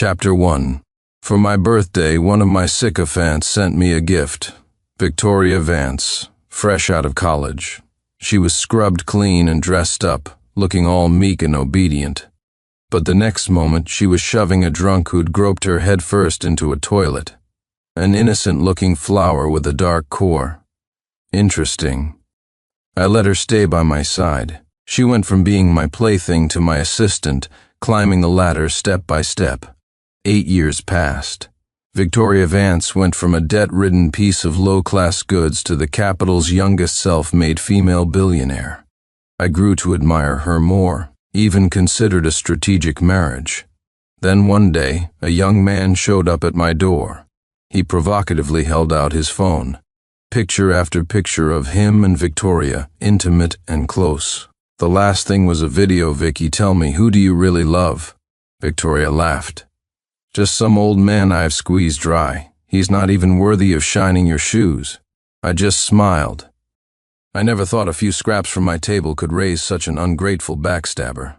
Chapter 1. For my birthday, one of my sycophants sent me a gift. Victoria Vance, fresh out of college. She was scrubbed clean and dressed up, looking all meek and obedient. But the next moment she was shoving a drunk who'd groped her headfirst into a toilet. An innocent-looking flower with a dark core. Interesting. I let her stay by my side. She went from being my plaything to my assistant, climbing the ladder step by step. 8 years passed. Victoria Vance went from a debt-ridden piece of low-class goods to the capital's youngest self-made female billionaire. I grew to admire her more, even considered a strategic marriage. Then one day, a young man showed up at my door. He provocatively held out his phone. Picture after picture of him and Victoria, intimate and close. The last thing was a video. "Vicky, tell me, who do you really love?" Victoria laughed. "Just some old man I've squeezed dry. He's not even worthy of shining your shoes." I just smiled. I never thought a few scraps from my table could raise such an ungrateful backstabber.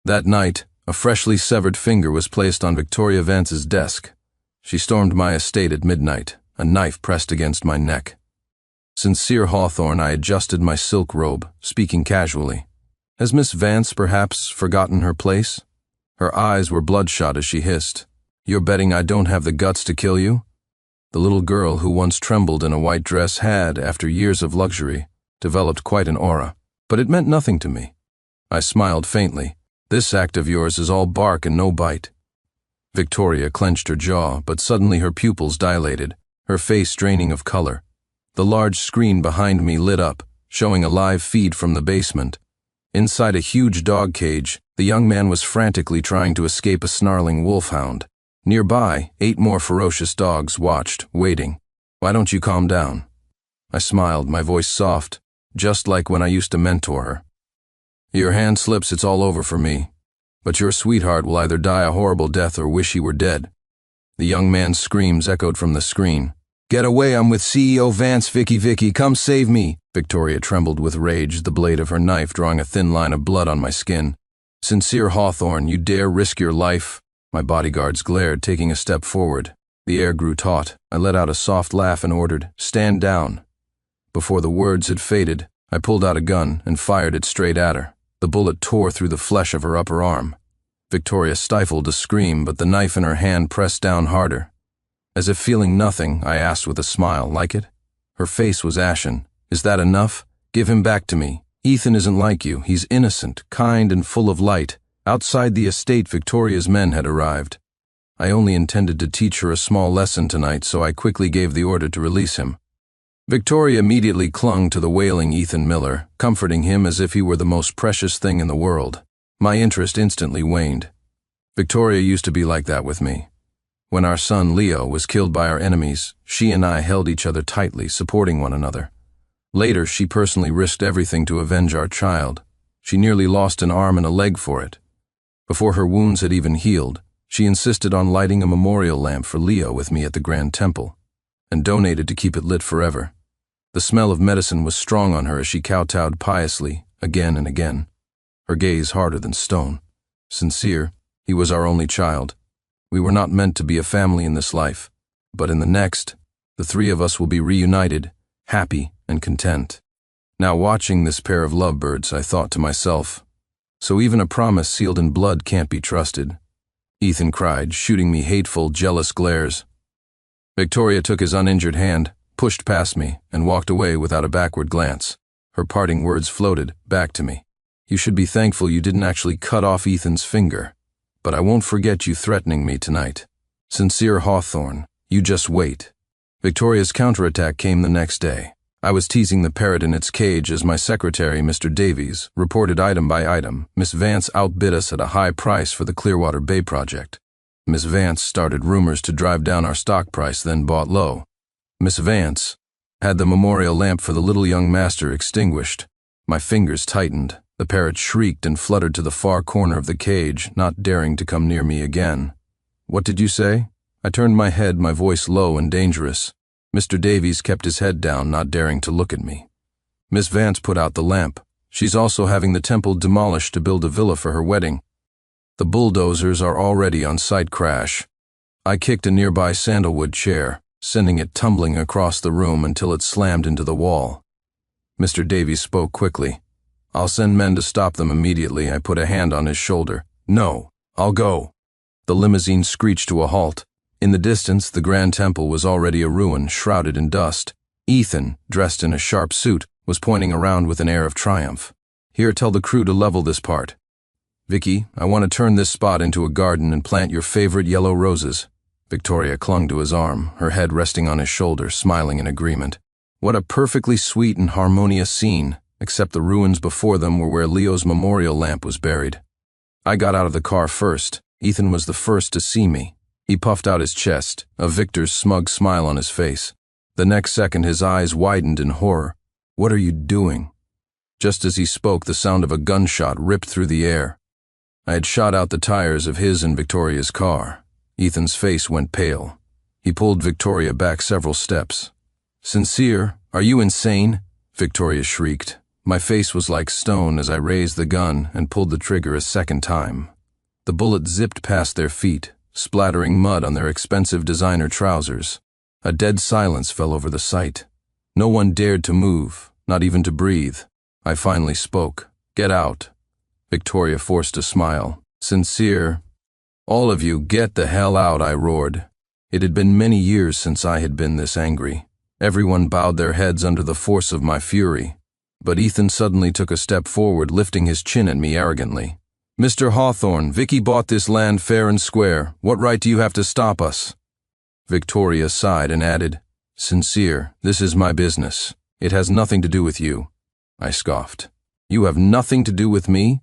That night, a freshly severed finger was placed on Victoria Vance's desk. She stormed my estate at midnight, a knife pressed against my neck. Sincere Hawthorne, I adjusted my silk robe, speaking casually. Has Miss Vance perhaps forgotten her place? Her eyes were bloodshot as she hissed. "You're betting I don't have the guts to kill you?" The little girl who once trembled in a white dress had, after years of luxury, developed quite an aura, but it meant nothing to me. I smiled faintly. "This act of yours is all bark and no bite." Victoria clenched her jaw, but suddenly her pupils dilated, her face draining of color. The large screen behind me lit up, showing a live feed from the basement. Inside a huge dog cage, the young man was frantically trying to escape a snarling wolfhound. Nearby, 8 more ferocious dogs watched, waiting. "Why don't you calm down?" I smiled, my voice soft, just like when I used to mentor her. "Your hand slips, it's all over for me. But your sweetheart will either die a horrible death or wish he were dead." The young man's screams echoed from the screen. "Get away, I'm with CEO Vance, Vicky, come save me." Victoria trembled with rage, the blade of her knife drawing a thin line of blood on my skin. "Sincere Hawthorne, you dare risk your life?" My bodyguards glared, taking a step forward. The air grew taut. I let out a soft laugh and ordered, "Stand down." Before the words had faded, I pulled out a gun and fired it straight at her. The bullet tore through the flesh of her upper arm. Victoria stifled a scream, but the knife in her hand pressed down harder. As if feeling nothing, I asked with a smile, "Like it?" Her face was ashen. "Is that enough? Give him back to me. Ethan isn't like you. He's innocent, kind, and full of light." Outside the estate, Victoria's men had arrived. I only intended to teach her a small lesson tonight, so I quickly gave the order to release him. Victoria immediately clung to the wailing Ethan Miller, comforting him as if he were the most precious thing in the world. My interest instantly waned. Victoria used to be like that with me. When our son Leo was killed by our enemies, she and I held each other tightly, supporting one another. Later, she personally risked everything to avenge our child. She nearly lost an arm and a leg for it. Before her wounds had even healed, she insisted on lighting a memorial lamp for Leo with me at the Grand Temple, and donated to keep it lit forever. The smell of medicine was strong on her as she kowtowed piously, again and again, her gaze harder than stone. Sincere, he was our only child. We were not meant to be a family in this life, but in the next, the 3 of us will be reunited, happy and content. Now watching this pair of lovebirds, I thought to myself, so even a promise sealed in blood can't be trusted. Ethan cried, shooting me hateful, jealous glares. Victoria took his uninjured hand, pushed past me, and walked away without a backward glance. Her parting words floated back to me. "You should be thankful you didn't actually cut off Ethan's finger. But I won't forget you threatening me tonight. Sincere Hawthorne, you just wait." Victoria's counterattack came the next day. I was teasing the parrot in its cage as my secretary, Mr. Davies, reported item by item. Miss Vance outbid us at a high price for the Clearwater Bay project. Miss Vance started rumors to drive down our stock price, then bought low. Miss Vance had the memorial lamp for the little young master extinguished. My fingers tightened. The parrot shrieked and fluttered to the far corner of the cage, not daring to come near me again. "What did you say?" I turned my head, my voice low and dangerous. Mr. Davies kept his head down, not daring to look at me. "Miss Vance put out the lamp. She's also having the temple demolished to build a villa for her wedding." The bulldozers are already on site crash. I kicked a nearby sandalwood chair, sending it tumbling across the room until it slammed into the wall. Mr. Davies spoke quickly. I'll send men to stop them immediately. I put a hand on his shoulder. No, I'll go. The limousine screeched to a halt. In the distance, the Grand Temple was already a ruin, shrouded in dust. Ethan, dressed in a sharp suit, was pointing around with an air of triumph. Here, tell the crew to level this part. Vicky, I want to turn this spot into a garden and plant your favorite yellow roses. Victoria clung to his arm, her head resting on his shoulder, smiling in agreement. What a perfectly sweet and harmonious scene, except the ruins before them were where Leo's memorial lamp was buried. I got out of the car first. Ethan was the first to see me. He puffed out his chest, a victor's smug smile on his face. The next second, his eyes widened in horror. What are you doing? Just as he spoke, the sound of a gunshot ripped through the air. I had shot out the tires of his and Victoria's car. Ethan's face went pale. He pulled Victoria back several steps. Sincere, are you insane? Victoria shrieked. My face was like stone as I raised the gun and pulled the trigger a second time. The bullet zipped past their feet, splattering mud on their expensive designer trousers. A dead silence fell over the site. No one dared to move, not even to breathe. I finally spoke. Get out. Victoria forced a smile. Sincere. All of you, get the hell out, I roared. It had been many years since I had been this angry. Everyone bowed their heads under the force of my fury. But Ethan suddenly took a step forward, lifting his chin at me arrogantly. Mr. Hawthorne, Vicky bought this land fair and square. What right do you have to stop us? Victoria sighed and added, Sincere, this is my business. It has nothing to do with you. I scoffed. You have nothing to do with me?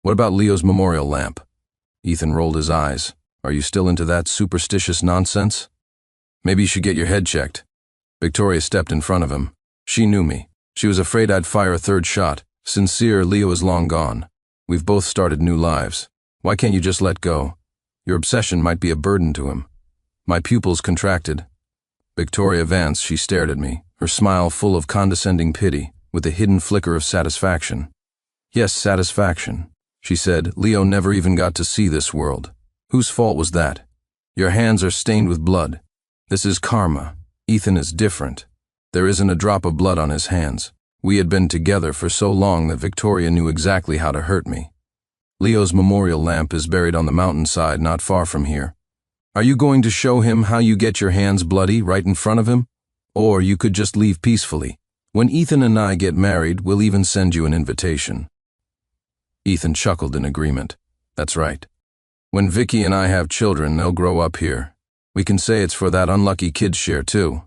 What about Leo's memorial lamp? Ethan rolled his eyes. Are you still into that superstitious nonsense? Maybe you should get your head checked. Victoria stepped in front of him. She knew me. She was afraid I'd fire a third shot. Sincere, Leo is long gone. We've both started new lives. Why can't you just let go? Your obsession might be a burden to him. My pupils contracted. Victoria Vance, she stared at me, her smile full of condescending pity, with a hidden flicker of satisfaction. Yes, satisfaction. She said, Leo never even got to see this world. Whose fault was that? Your hands are stained with blood. This is karma. Ethan is different. There isn't a drop of blood on his hands. We had been together for so long that Victoria knew exactly how to hurt me. Leo's memorial lamp is buried on the mountainside not far from here. Are you going to show him how you get your hands bloody right in front of him? Or you could just leave peacefully. When Ethan and I get married, we'll even send you an invitation. Ethan chuckled in agreement. That's right. When Vicky and I have children, they'll grow up here. We can say it's for that unlucky kid's share, too.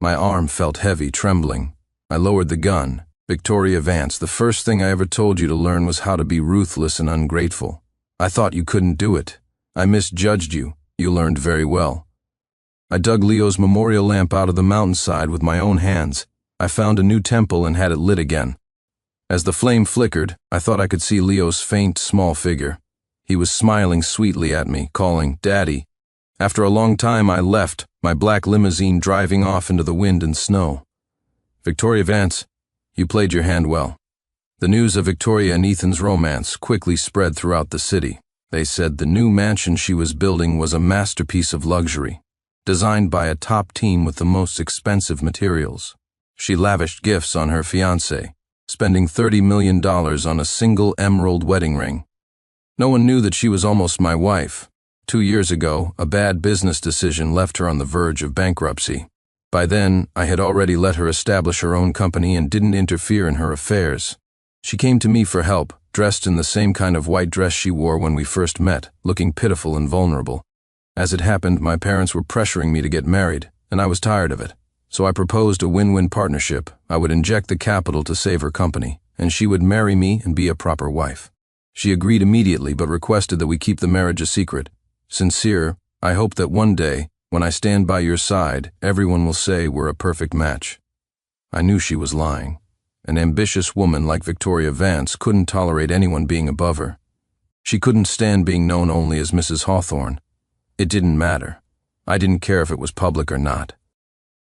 My arm felt heavy, trembling. I lowered the gun. Victoria Vance, the first thing I ever told you to learn was how to be ruthless and ungrateful. I thought you couldn't do it. I misjudged you. You learned very well. I dug Leo's memorial lamp out of the mountainside with my own hands. I found a new temple and had it lit again. As the flame flickered, I thought I could see Leo's faint, small figure. He was smiling sweetly at me, calling, Daddy. After a long time, I left, my black limousine driving off into the wind and snow. Victoria Vance, you played your hand well. The news of Victoria and Ethan's romance quickly spread throughout the city. They said the new mansion she was building was a masterpiece of luxury, designed by a top team with the most expensive materials. She lavished gifts on her fiancé, spending $30 million on a single emerald wedding ring. No one knew that she was almost my wife. 2 years ago, a bad business decision left her on the verge of bankruptcy. By then, I had already let her establish her own company and didn't interfere in her affairs. She came to me for help, dressed in the same kind of white dress she wore when we first met, looking pitiful and vulnerable. As it happened, my parents were pressuring me to get married, and I was tired of it. So I proposed a win-win partnership. I would inject the capital to save her company, and she would marry me and be a proper wife. She agreed immediately but requested that we keep the marriage a secret. Sincere, I hope that one day, when I stand by your side, everyone will say we're a perfect match. I knew she was lying. An ambitious woman like Victoria Vance couldn't tolerate anyone being above her. She couldn't stand being known only as Mrs. Hawthorne. It didn't matter. I didn't care if it was public or not.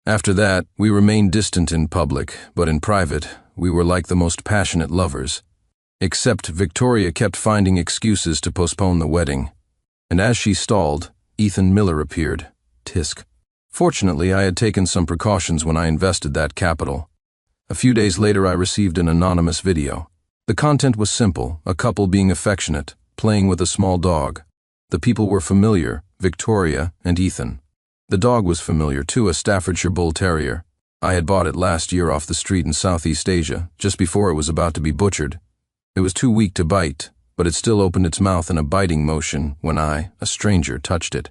After that, we remained distant in public, but in private, we were like the most passionate lovers. Except Victoria kept finding excuses to postpone the wedding. And as she stalled, Ethan Miller appeared. Tisk. Fortunately, I had taken some precautions when I invested that capital. A few days later, I received an anonymous video. The content was simple, a couple being affectionate, playing with a small dog. The people were familiar, Victoria and Ethan. The dog was familiar too, a Staffordshire Bull Terrier. I had bought it last year off the street in Southeast Asia, just before it was about to be butchered. It was too weak to bite, but it still opened its mouth in a biting motion when I, a stranger, touched it.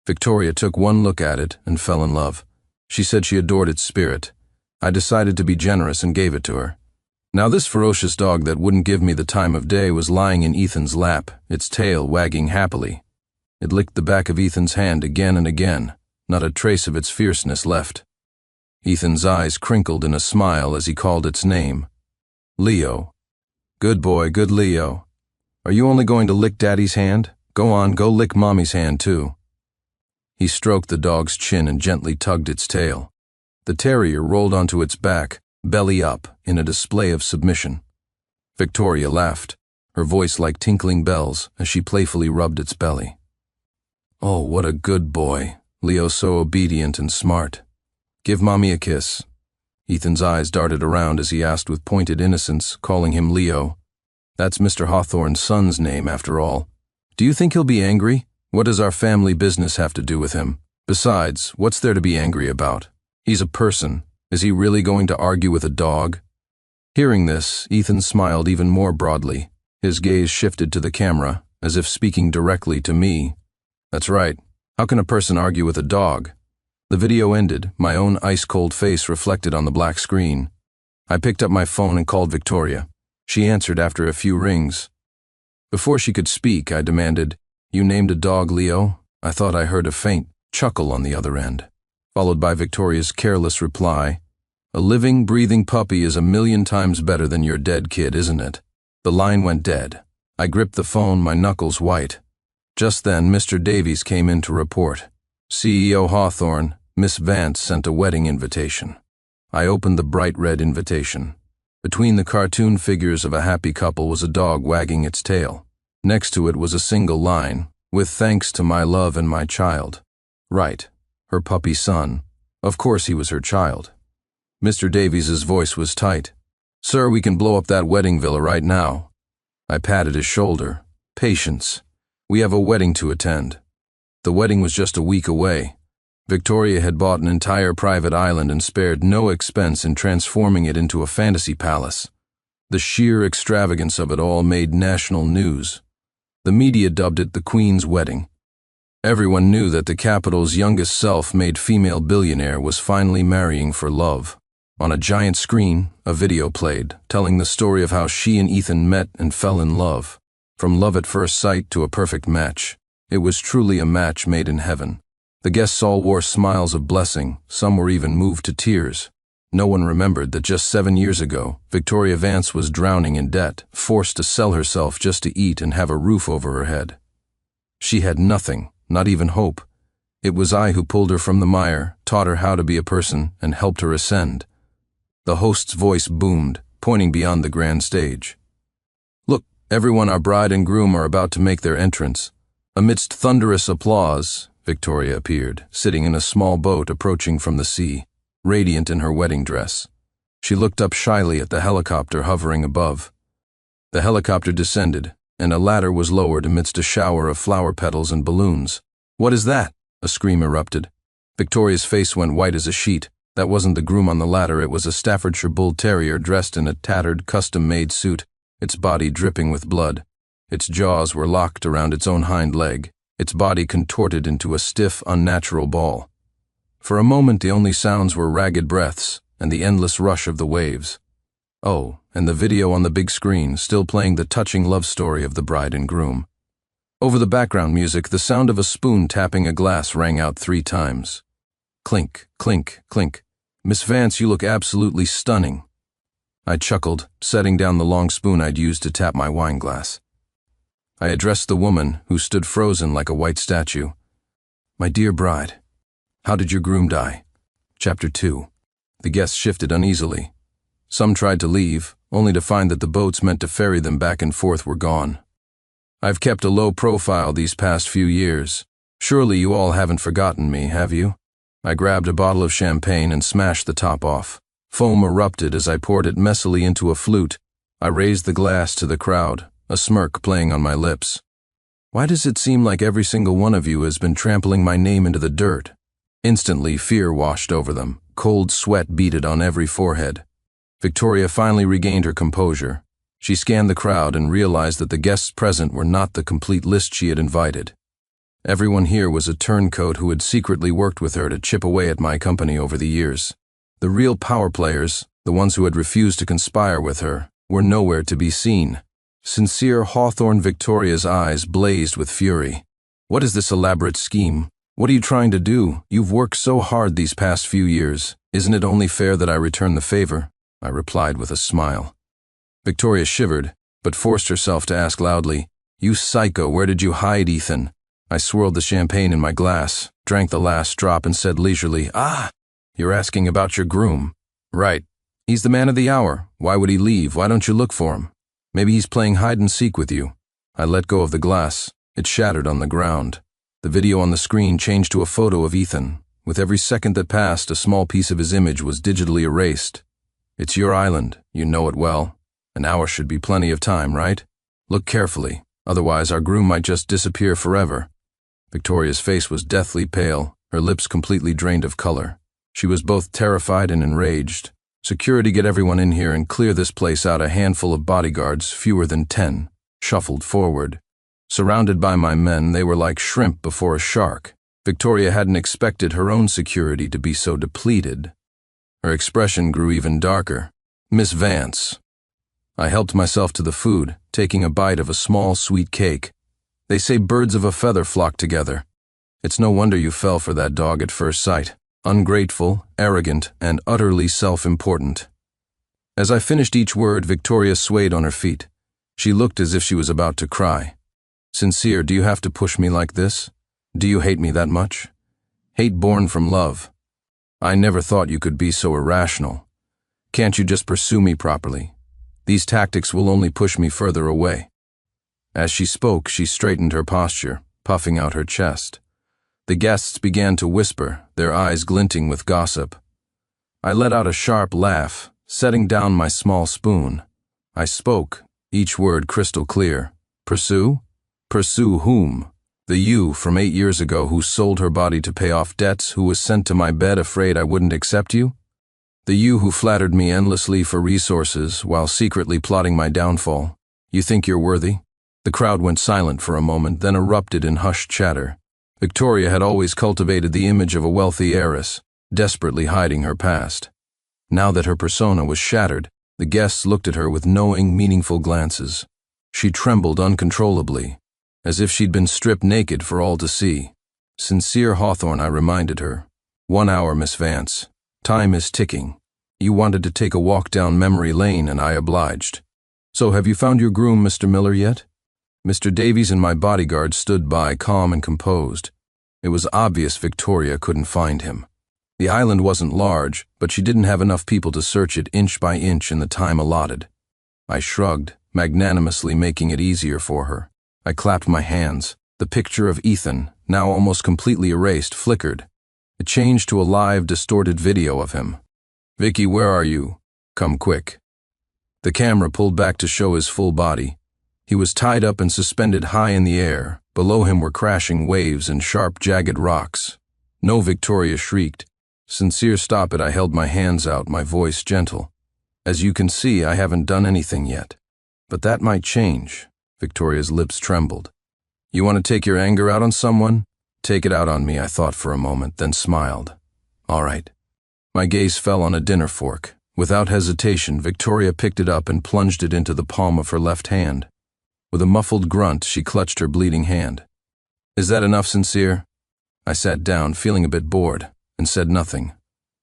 Victoria took one look at it and fell in love. She said she adored its spirit. I decided to be generous and gave it to her. Now this ferocious dog that wouldn't give me the time of day was lying in Ethan's lap, its tail wagging happily. It licked the back of Ethan's hand again and again, not a trace of its fierceness left. Ethan's eyes crinkled in a smile as he called its name. Leo. Good boy, good Leo. Are you only going to lick Daddy's hand? Go on, go lick Mommy's hand too. He stroked the dog's chin and gently tugged its tail. The terrier rolled onto its back, belly up, in a display of submission. Victoria laughed, her voice like tinkling bells as she playfully rubbed its belly. Oh, what a good boy. Leo's so obedient and smart. Give Mommy a kiss. Ethan's eyes darted around as he asked with pointed innocence, calling him Leo. That's Mr. Hawthorne's son's name, after all. Do you think he'll be angry? What does our family business have to do with him? Besides, what's there to be angry about? He's a person. Is he really going to argue with a dog? Hearing this, Ethan smiled even more broadly. His gaze shifted to the camera, as if speaking directly to me. That's right. How can a person argue with a dog? The video ended, my own ice-cold face reflected on the black screen. I picked up my phone and called Victoria. She answered after a few rings. Before she could speak, I demanded, You named a dog Leo? I thought I heard a faint chuckle on the other end, followed by Victoria's careless reply, A living, breathing puppy is 1,000,000 times better than your dead kid, isn't it? The line went dead. I gripped the phone, my knuckles white. Just then, Mr. Davies came in to report. CEO Hawthorne, Miss Vance sent a wedding invitation. I opened the bright red invitation. Between the cartoon figures of a happy couple was a dog wagging its tail. Next to it was a single line, With thanks to my love and my child. Right, her puppy son. Of course he was her child. Mr. Davies's voice was tight. Sir, we can blow up that wedding villa right now. I patted his shoulder. Patience. We have a wedding to attend. The wedding was just a week away. Victoria had bought an entire private island and spared no expense in transforming it into a fantasy palace. The sheer extravagance of it all made national news. The media dubbed it the Queen's Wedding. Everyone knew that the capital's youngest self-made female billionaire was finally marrying for love. On a giant screen, a video played, telling the story of how she and Ethan met and fell in love. From love at first sight to a perfect match. It was truly a match made in heaven. The guests all wore smiles of blessing, some were even moved to tears. No one remembered that just 7 years ago, Victoria Vance was drowning in debt, forced to sell herself just to eat and have a roof over her head. She had nothing, not even hope. It was I who pulled her from the mire, taught her how to be a person, and helped her ascend. The host's voice boomed, pointing beyond the grand stage. Look, everyone, our bride and groom are about to make their entrance. Amidst thunderous applause, Victoria appeared, sitting in a small boat approaching from the sea, radiant in her wedding dress. She looked up shyly at the helicopter hovering above. The helicopter descended, and a ladder was lowered amidst a shower of flower petals and balloons. What is that? A scream erupted. Victoria's face went white as a sheet. That wasn't the groom on the ladder, it was a Staffordshire Bull Terrier dressed in a tattered, custom-made suit, its body dripping with blood. Its jaws were locked around its own hind leg, its body contorted into a stiff, unnatural ball. For a moment the only sounds were ragged breaths and the endless rush of the waves. Oh, and the video on the big screen, still playing the touching love story of the bride and groom. Over the background music, the sound of a spoon tapping a glass rang out 3 times. Clink, clink, clink. Miss Vance, you look absolutely stunning. I chuckled, setting down the long spoon I'd used to tap my wine glass. I addressed the woman, who stood frozen like a white statue. My dear bride, how did your groom die? Chapter 2. The guests shifted uneasily. Some tried to leave, only to find that the boats meant to ferry them back and forth were gone. I've kept a low profile these past few years. Surely you all haven't forgotten me, have you? I grabbed a bottle of champagne and smashed the top off. Foam erupted as I poured it messily into a flute. I raised the glass to the crowd, a smirk playing on my lips. Why does it seem like every single one of you has been trampling my name into the dirt? Instantly, fear washed over them. Cold sweat beaded on every forehead. Victoria finally regained her composure. She scanned the crowd and realized that the guests present were not the complete list she had invited. Everyone here was a turncoat who had secretly worked with her to chip away at my company over the years. The real power players, the ones who had refused to conspire with her, were nowhere to be seen. Sincere Hawthorne Victoria's eyes blazed with fury. What is this elaborate scheme? What are you trying to do? You've worked so hard these past few years. Isn't it only fair that I return the favor? I replied with a smile. Victoria shivered, but forced herself to ask loudly, You psycho, where did you hide Ethan? I swirled the champagne in my glass, drank the last drop and said leisurely, You're asking about your groom. Right. He's the man of the hour. Why would he leave? Why don't you look for him? Maybe he's playing hide and seek with you. I let go of the glass. It shattered on the ground. The video on the screen changed to a photo of Ethan. With every second that passed, a small piece of his image was digitally erased. It's your island. You know it well. An hour should be plenty of time, right? Look carefully. Otherwise, our groom might just disappear forever. Victoria's face was deathly pale, her lips completely drained of color. She was both terrified and enraged. Security, get everyone in here and clear this place out. A handful of bodyguards, fewer than 10, shuffled forward. Surrounded by my men, they were like shrimp before a shark. Victoria hadn't expected her own security to be so depleted. Her expression grew even darker. Miss Vance. I helped myself to the food, taking a bite of a small sweet cake. They say birds of a feather flock together. It's no wonder you fell for that dog at first sight. Ungrateful, arrogant, and utterly self-important. As I finished each word, Victoria swayed on her feet. She looked as if she was about to cry. Sincere, do you have to push me like this? Do you hate me that much? Hate born from love. I never thought you could be so irrational. Can't you just pursue me properly? These tactics will only push me further away. As she spoke, she straightened her posture, puffing out her chest. The guests began to whisper, their eyes glinting with gossip. I let out a sharp laugh, setting down my small spoon. I spoke, each word crystal clear. Pursue? Pursue whom? The you from 8 years ago who sold her body to pay off debts, who was sent to my bed afraid I wouldn't accept you? The you who flattered me endlessly for resources while secretly plotting my downfall. You think you're worthy? The crowd went silent for a moment, then erupted in hushed chatter. Victoria had always cultivated the image of a wealthy heiress, desperately hiding her past. Now that her persona was shattered, the guests looked at her with knowing, meaningful glances. She trembled uncontrollably, as if she'd been stripped naked for all to see. Sincere Hawthorne, I reminded her. 1 hour, Miss Vance. Time is ticking. You wanted to take a walk down memory lane, and I obliged. So have you found your groom, Mr. Miller, yet? Mr. Davies and my bodyguard stood by, calm and composed. It was obvious Victoria couldn't find him. The island wasn't large, but she didn't have enough people to search it inch by inch in the time allotted. I shrugged, magnanimously making it easier for her. I clapped my hands. The picture of Ethan, now almost completely erased, flickered. It changed to a live, distorted video of him. Vicky, where are you? Come quick. The camera pulled back to show his full body. He was tied up and suspended high in the air. Below him were crashing waves and sharp, jagged rocks. No, Victoria shrieked. Sincere, stop it. I held my hands out, my voice gentle. As you can see, I haven't done anything yet. But that might change. Victoria's lips trembled. You want to take your anger out on someone? Take it out on me, I thought for a moment, then smiled. All right. My gaze fell on a dinner fork. Without hesitation, Victoria picked it up and plunged it into the palm of her left hand. With a muffled grunt, she clutched her bleeding hand. Is that enough, Sincere? I sat down, feeling a bit bored, and said nothing.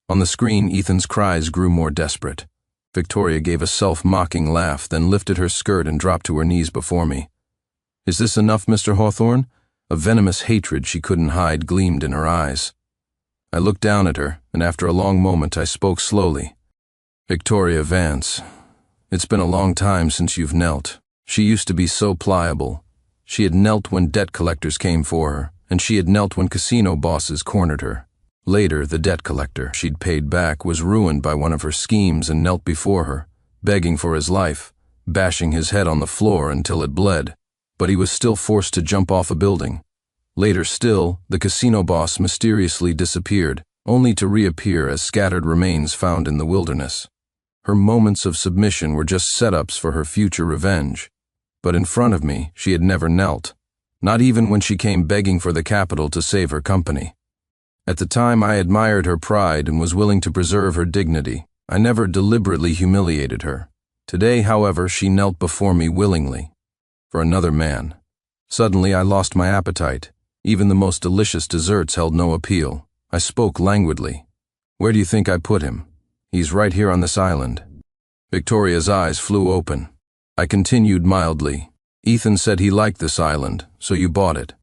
On the screen, Ethan's cries grew more desperate. Victoria gave a self-mocking laugh, then lifted her skirt and dropped to her knees before me. Is this enough, Mr. Hawthorne? A venomous hatred she couldn't hide gleamed in her eyes. I looked down at her, and after a long moment I spoke slowly. Victoria Vance, It's been a long time since you've knelt. She used to be so pliable. She had knelt when debt collectors came for her, and she had knelt when casino bosses cornered her. Later, the debt collector she'd paid back was ruined by one of her schemes and knelt before her, begging for his life, bashing his head on the floor until it bled. But he was still forced to jump off a building. Later still, the casino boss mysteriously disappeared, only to reappear as scattered remains found in the wilderness. Her moments of submission were just setups for her future revenge. But in front of me, she had never knelt, not even when she came begging for the capital to save her company. At the time, I admired her pride and was willing to preserve her dignity. I never deliberately humiliated her. Today, however, she knelt before me willingly, for another man. Suddenly, I lost my appetite. Even the most delicious desserts held no appeal. I spoke languidly. "Where do you think I put him?" "He's right here on this island." Victoria's eyes flew open. I continued mildly. "Ethan said he liked this island, so you bought it.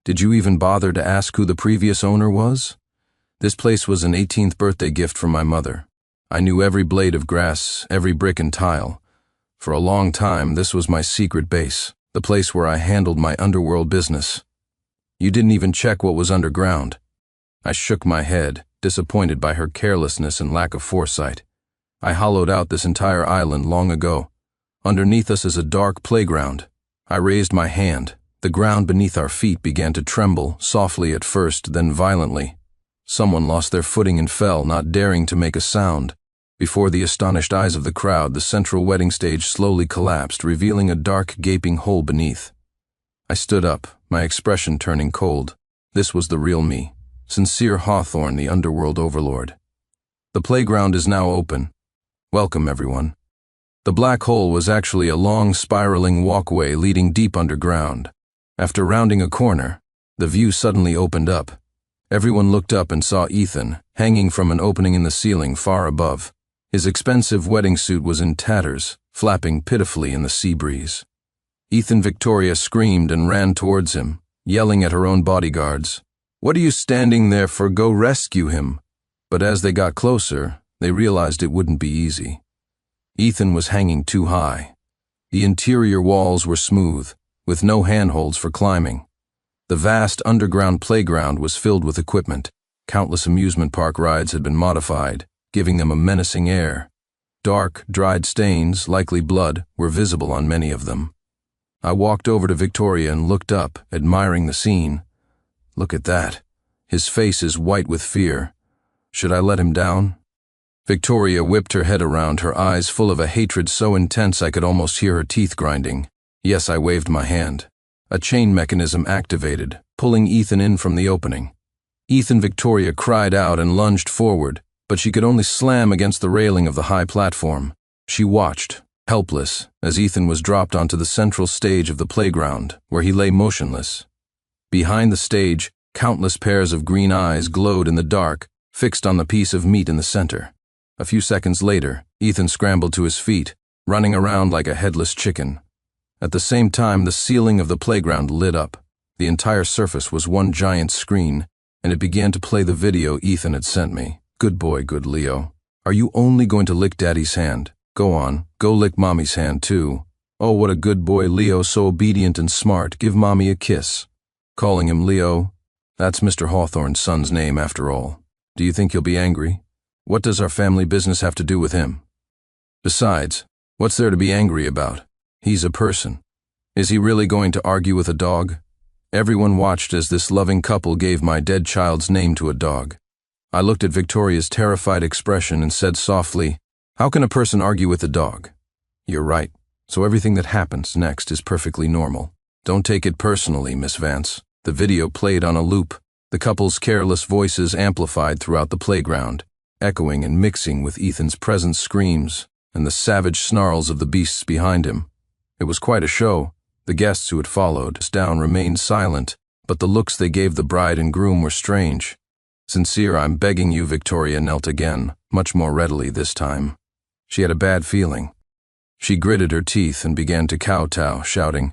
Did you even bother to ask who the previous owner was?" "This place was an 18th birthday gift from my mother. I knew every blade of grass, every brick and tile. For a long time, this was my secret base, the place where I handled my underworld business. You didn't even check what was underground." I shook my head, disappointed by her carelessness and lack of foresight. "I hollowed out this entire island long ago. Underneath us is a dark playground." I raised my hand. The ground beneath our feet began to tremble, softly at first, then violently. Someone lost their footing and fell, not daring to make a sound. Before the astonished eyes of the crowd, the central wedding stage slowly collapsed, revealing a dark, gaping hole beneath. I stood up, my expression turning cold. This was the real me, sincere Hawthorne, the underworld overlord. "The playground is now open. Welcome, everyone." The black hole was actually a long, spiraling walkway leading deep underground. After rounding a corner, the view suddenly opened up. Everyone looked up and saw Ethan, hanging from an opening in the ceiling far above. His expensive wedding suit was in tatters, flapping pitifully in the sea breeze. Victoria screamed and ran towards him, yelling at her own bodyguards, "What are you standing there for? Go rescue him." But as they got closer, they realized it wouldn't be easy. Ethan was hanging too high. The interior walls were smooth, with no handholds for climbing. The vast underground playground was filled with equipment. Countless amusement park rides had been modified, giving them a menacing air. Dark, dried stains, likely blood, were visible on many of them. I walked over to Victoria and looked up, admiring the scene. "Look at that. His face is white with fear. Should I let him down?" Victoria whipped her head around, her eyes full of a hatred so intense I could almost hear her teeth grinding. Yes, I waved my hand. A chain mechanism activated, pulling Ethan in from the opening. Victoria cried out and lunged forward, but she could only slam against the railing of the high platform. She watched, helpless, as Ethan was dropped onto the central stage of the playground, where he lay motionless. Behind the stage, countless pairs of green eyes glowed in the dark, fixed on the piece of meat in the center. A few seconds later, Ethan scrambled to his feet, running around like a headless chicken. At the same time, the ceiling of the playground lit up. The entire surface was one giant screen, and it began to play the video Ethan had sent me. "Good boy, good Leo. Are you only going to lick Daddy's hand? Go on, go lick Mommy's hand too. Oh, what a good boy, Leo, so obedient and smart. Give Mommy a kiss." Calling him Leo, that's Mr. Hawthorne's son's name after all. Do you think he'll be angry? What does our family business have to do with him? Besides, what's there to be angry about? He's a person. Is he really going to argue with a dog? Everyone watched as this loving couple gave my dead child's name to a dog. I looked at Victoria's terrified expression and said softly, "How can a person argue with a dog?" "You're right. So everything that happens next is perfectly normal. Don't take it personally, Miss Vance." The video played on a loop, the couple's careless voices amplified throughout the playground, echoing and mixing with Ethan's present screams and the savage snarls of the beasts behind him. It was quite a show. The guests who had followed us down remained silent, but the looks they gave the bride and groom were strange. "Sincere, I'm begging you," Victoria knelt again, much more readily this time. She had a bad feeling. She gritted her teeth and began to kowtow, shouting,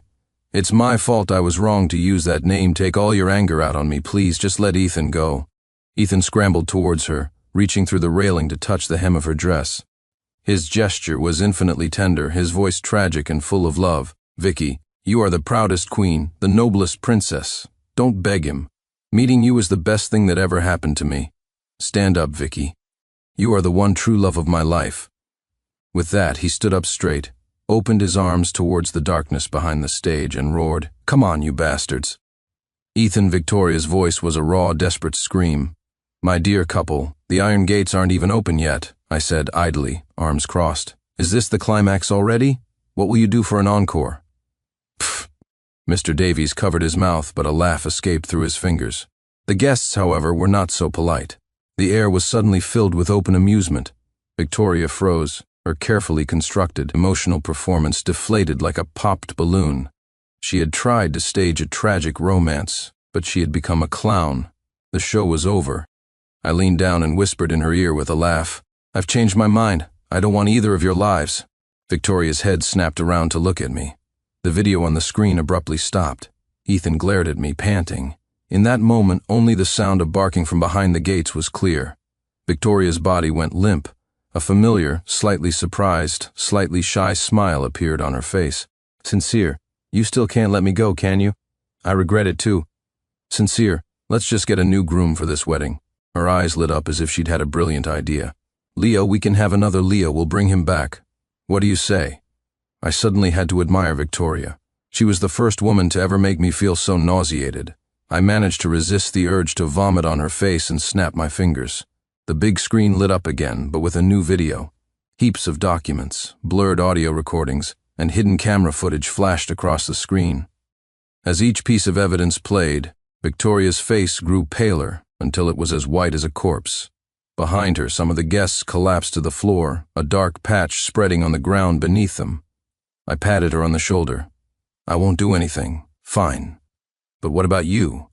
"It's my fault. I was wrong to use that name. Take all your anger out on me, please. Just let Ethan go." Ethan scrambled towards her, reaching through the railing to touch the hem of her dress. His gesture was infinitely tender, his voice tragic and full of love. "Vicky, you are the proudest queen, the noblest princess. Don't beg him. Meeting you is the best thing that ever happened to me. Stand up, Vicky. You are the one true love of my life." With that, he stood up straight, opened his arms towards the darkness behind the stage, and roared, "Come on, you bastards." Ethan Victoria's voice was a raw, desperate scream. "My dear couple, the iron gates aren't even open yet," I said idly, arms crossed. "Is this the climax already? What will you do for an encore?" Pfft. Mr. Davies covered his mouth, but a laugh escaped through his fingers. The guests, however, were not so polite. The air was suddenly filled with open amusement. Victoria froze, her carefully constructed, emotional performance deflated like a popped balloon. She had tried to stage a tragic romance, but she had become a clown. The show was over. I leaned down and whispered in her ear with a laugh, "I've changed my mind. I don't want either of your lives." Victoria's head snapped around to look at me. The video on the screen abruptly stopped. Ethan glared at me, panting. In that moment, only the sound of barking from behind the gates was clear. Victoria's body went limp. A familiar, slightly surprised, slightly shy smile appeared on her face. "Sincere, you still can't let me go, can you? I regret it too. Sincere, let's just get a new groom for this wedding." Her eyes lit up as if she'd had a brilliant idea. "Leo, we can have another Leo. We'll bring him back. What do you say?" I suddenly had to admire Victoria. She was the first woman to ever make me feel so nauseated. I managed to resist the urge to vomit on her face and snap my fingers. The big screen lit up again, but with a new video. Heaps of documents, blurred audio recordings, and hidden camera footage flashed across the screen. As each piece of evidence played, Victoria's face grew paler until it was as white as a corpse. Behind her, some of the guests collapsed to the floor, a dark patch spreading on the ground beneath them. I patted her on the shoulder. "I won't do anything. Fine. But what about you?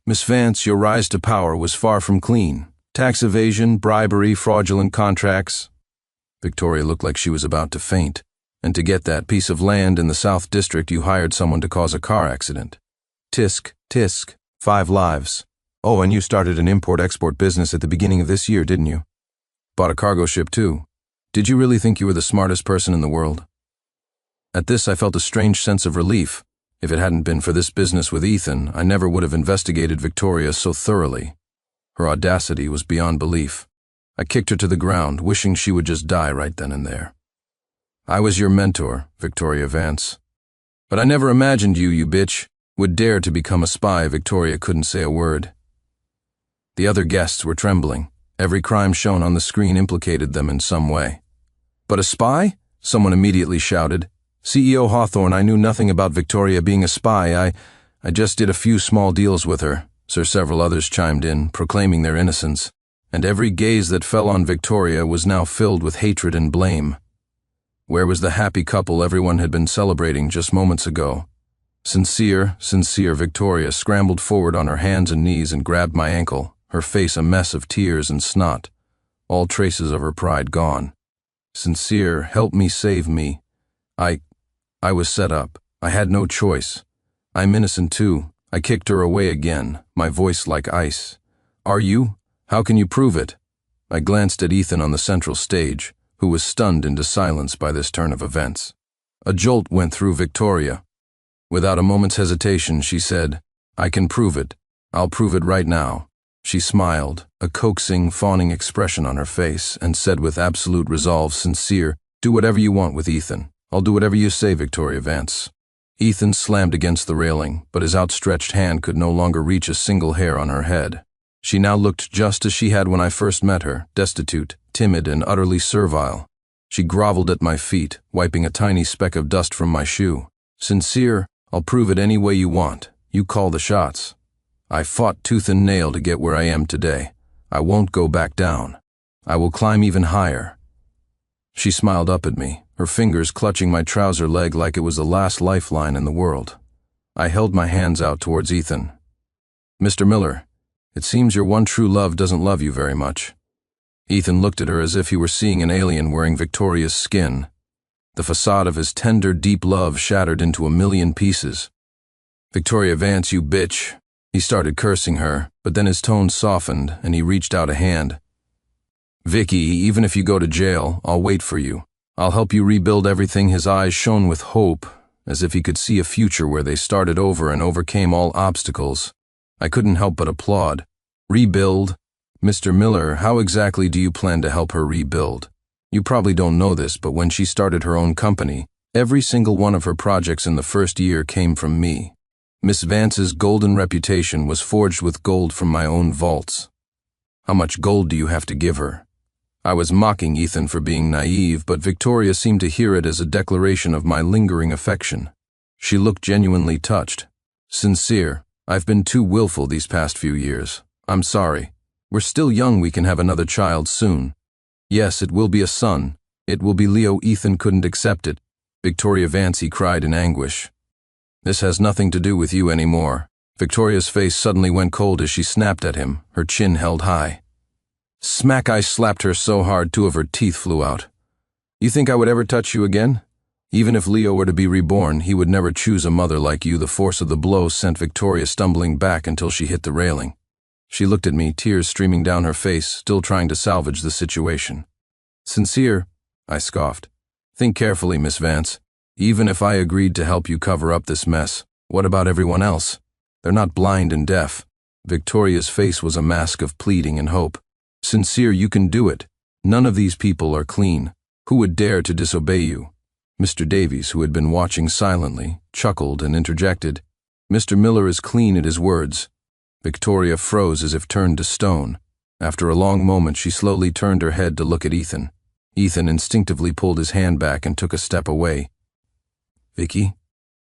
Miss Vance, your rise to power was far from clean. Tax evasion, bribery, fraudulent contracts." Victoria looked like she was about to faint. "And to get that piece of land in the South District, you hired someone to cause a car accident. Tisk, tisk, 5 lives. Oh, and you started an import-export business at the beginning of this year, didn't you? Bought a cargo ship too. Did you really think you were the smartest person in the world?" At this, I felt a strange sense of relief. If it hadn't been for this business with Ethan, I never would have investigated Victoria so thoroughly. Her audacity was beyond belief. I kicked her to the ground, wishing she would just die right then and there. "I was your mentor, Victoria Vance. But I never imagined you bitch, would dare to become a spy." Victoria couldn't say a word. The other guests were trembling. Every crime shown on the screen implicated them in some way. "But a spy?" someone immediately shouted. "CEO Hawthorne, I knew nothing about Victoria being a spy. I just did a few small deals with her." Several others chimed in, proclaiming their innocence, and every gaze that fell on Victoria was now filled with hatred and blame. Where was the happy couple everyone had been celebrating just moments ago? Sincere Victoria scrambled forward on her hands and knees and grabbed my ankle, her face a mess of tears and snot, all traces of her pride gone. "Sincere, help me, save me. I was set up. I had no choice. I'm innocent too." I kicked her away again, my voice like ice. "Are you? How can you prove it?" I glanced at Ethan on the central stage, who was stunned into silence by this turn of events. A jolt went through Victoria. Without a moment's hesitation, she said, "I can prove it. I'll prove it right now." She smiled, a coaxing, fawning expression on her face, and said with absolute resolve, "Sincere, do whatever you want with Ethan. I'll do whatever you say, Victoria Vance." Ethan slammed against the railing, but his outstretched hand could no longer reach a single hair on her head. She now looked just as she had when I first met her, destitute, timid, and utterly servile. She groveled at my feet, wiping a tiny speck of dust from my shoe. "Sincere, I'll prove it any way you want. You call the shots. I fought tooth and nail to get where I am today. I won't go back down. I will climb even higher." She smiled up at me, her fingers clutching my trouser leg like it was the last lifeline in the world. I held my hands out towards Ethan. "Mr. Miller, it seems your one true love doesn't love you very much." Ethan looked at her as if he were seeing an alien wearing Victoria's skin. The facade of his tender, deep love shattered into a million pieces. "Victoria Vance, you bitch." He started cursing her, but then his tone softened and he reached out a hand. Vicky, even if you go to jail, I'll wait for you. I'll help you rebuild everything." His eyes shone with hope, as if he could see a future where they started over and overcame all obstacles. I couldn't help but applaud. Rebuild? Mr. Miller, how exactly do you plan to help her rebuild? You probably don't know this, but when she started her own company, every single one of her projects in the first year came from me. Miss Vance's golden reputation was forged with gold from my own vaults. How much gold do you have to give her? I was mocking Ethan for being naive, but Victoria seemed to hear it as a declaration of my lingering affection. She looked genuinely touched. "Sincere, I've been too willful these past few years. I'm sorry. We're still young, we can have another child soon. Yes, it will be a son. It will be Leo." Ethan couldn't accept it. "Victoria Vance," he cried in anguish. "This has nothing to do with you anymore." Victoria's face suddenly went cold as she snapped at him, her chin held high. Smack! I slapped her so hard 2 of her teeth flew out. "You think I would ever touch you again? Even if Leo were to be reborn, he would never choose a mother like you." The force of the blow sent Victoria stumbling back until she hit the railing. She looked at me, tears streaming down her face, still trying to salvage the situation. "Sincere?" I scoffed. "Think carefully, Miss Vance. Even if I agreed to help you cover up this mess, what about everyone else? They're not blind and deaf." Victoria's face was a mask of pleading and hope. "Sincere, you can do it. None of these people are clean. Who would dare to disobey you?" Mr. Davies, who had been watching silently, chuckled and interjected, "Mr. Miller is clean at his words." Victoria froze as if turned to stone. After a long moment, she slowly turned her head to look at Ethan. Ethan instinctively pulled his hand back and took a step away. "Vicky?"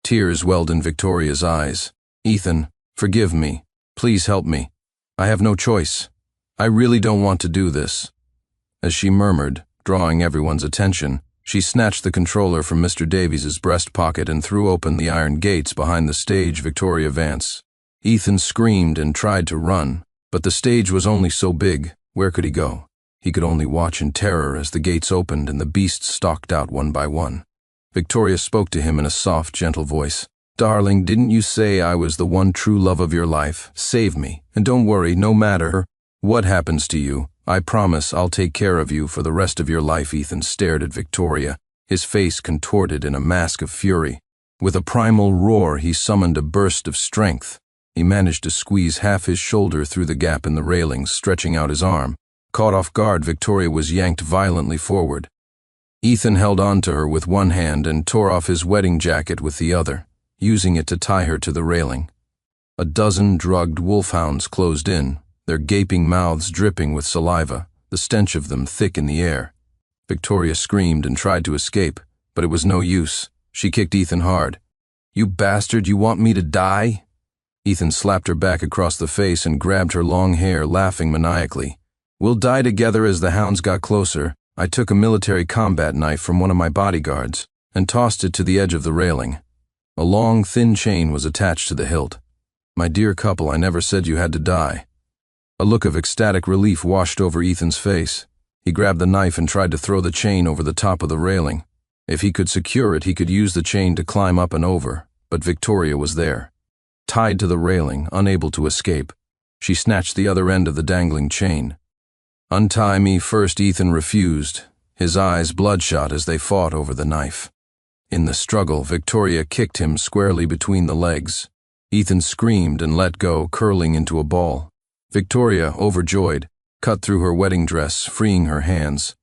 Tears welled in Victoria's eyes. "Ethan, forgive me. Please help me. I have no choice. I really don't want to do this." As she murmured, drawing everyone's attention, she snatched the controller from Mr. Davies's breast pocket and threw open the iron gates behind the stage Victoria Vance. Ethan screamed and tried to run, but the stage was only so big. Where could he go? He could only watch in terror as the gates opened and the beasts stalked out one by one. Victoria spoke to him in a soft, gentle voice. "Darling, didn't you say I was the one true love of your life? Save me, and don't worry, no matter what happens to you, I promise I'll take care of you for the rest of your life." Ethan stared at Victoria, his face contorted in a mask of fury. With a primal roar, he summoned a burst of strength. He managed to squeeze half his shoulder through the gap in the railings, stretching out his arm. Caught off guard, Victoria was yanked violently forward. Ethan held on to her with one hand and tore off his wedding jacket with the other, using it to tie her to the railing. A dozen drugged wolfhounds closed in, their gaping mouths dripping with saliva, the stench of them thick in the air. Victoria screamed and tried to escape, but it was no use. She kicked Ethan hard. "You bastard, you want me to die?" Ethan slapped her back across the face and grabbed her long hair, laughing maniacally. "We'll die together." As the hounds got closer, I took a military combat knife from one of my bodyguards and tossed it to the edge of the railing. A long, thin chain was attached to the hilt. "My dear couple, I never said you had to die." A look of ecstatic relief washed over Ethan's face. He grabbed the knife and tried to throw the chain over the top of the railing. If he could secure it, he could use the chain to climb up and over, but Victoria was there. Tied to the railing, unable to escape, she snatched the other end of the dangling chain. "Untie me first," Ethan refused, his eyes bloodshot as they fought over the knife. In the struggle, Victoria kicked him squarely between the legs. Ethan screamed and let go, curling into a ball. Victoria, overjoyed, cut through her wedding dress, freeing her hands.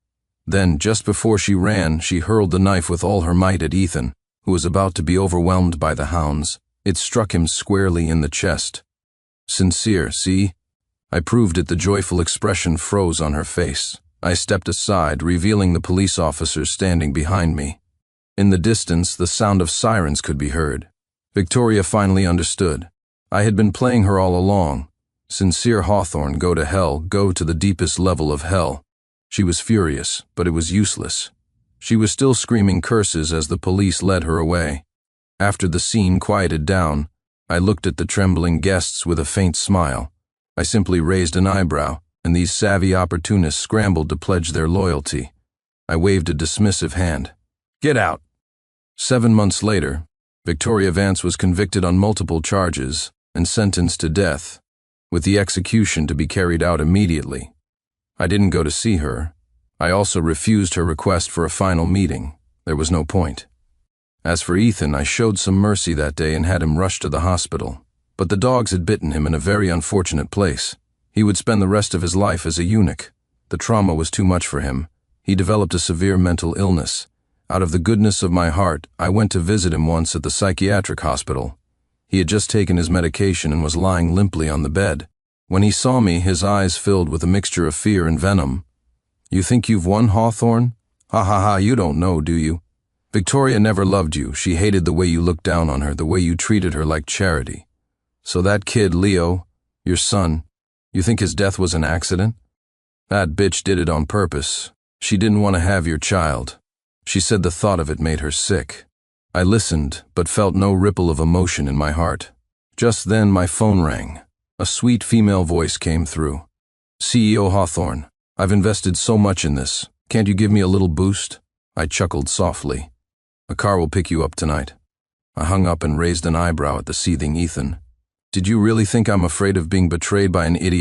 Then, just before she ran, she hurled the knife with all her might at Ethan, who was about to be overwhelmed by the hounds. It struck him squarely in the chest. "Sincere, see?" I proved it. The joyful expression froze on her face. I stepped aside, revealing the police officers standing behind me. In the distance, the sound of sirens could be heard. Victoria finally understood. I had been playing her all along. Sincere Hawthorne, go to hell, go to the deepest level of hell. She was furious, but it was useless. She was still screaming curses as the police led her away. After the scene quieted down, I looked at the trembling guests with a faint smile. I simply raised an eyebrow, and these savvy opportunists scrambled to pledge their loyalty. I waved a dismissive hand. "Get out." 7 months later, Victoria Vance was convicted on multiple charges and sentenced to death, with the execution to be carried out immediately. I didn't go to see her. I also refused her request for a final meeting. There was no point. As for Ethan, I showed some mercy that day and had him rushed to the hospital. But the dogs had bitten him in a very unfortunate place. He would spend the rest of his life as a eunuch. The trauma was too much for him. He developed a severe mental illness. Out of the goodness of my heart, I went to visit him once at the psychiatric hospital. He had just taken his medication and was lying limply on the bed. When he saw me, his eyes filled with a mixture of fear and venom. "You think you've won, Hawthorne? Ha ha ha, you don't know, do you? Victoria never loved you. She hated the way you looked down on her, the way you treated her like charity. So that kid, Leo, your son, you think his death was an accident? That bitch did it on purpose. She didn't want to have your child. She said the thought of it made her sick." I listened, but felt no ripple of emotion in my heart. Just then my phone rang. A sweet female voice came through. "CEO Hawthorne, I've invested so much in this. Can't you give me a little boost?" I chuckled softly. "A car will pick you up tonight." I hung up and raised an eyebrow at the seething Ethan. "Did you really think I'm afraid of being betrayed by an idiot?"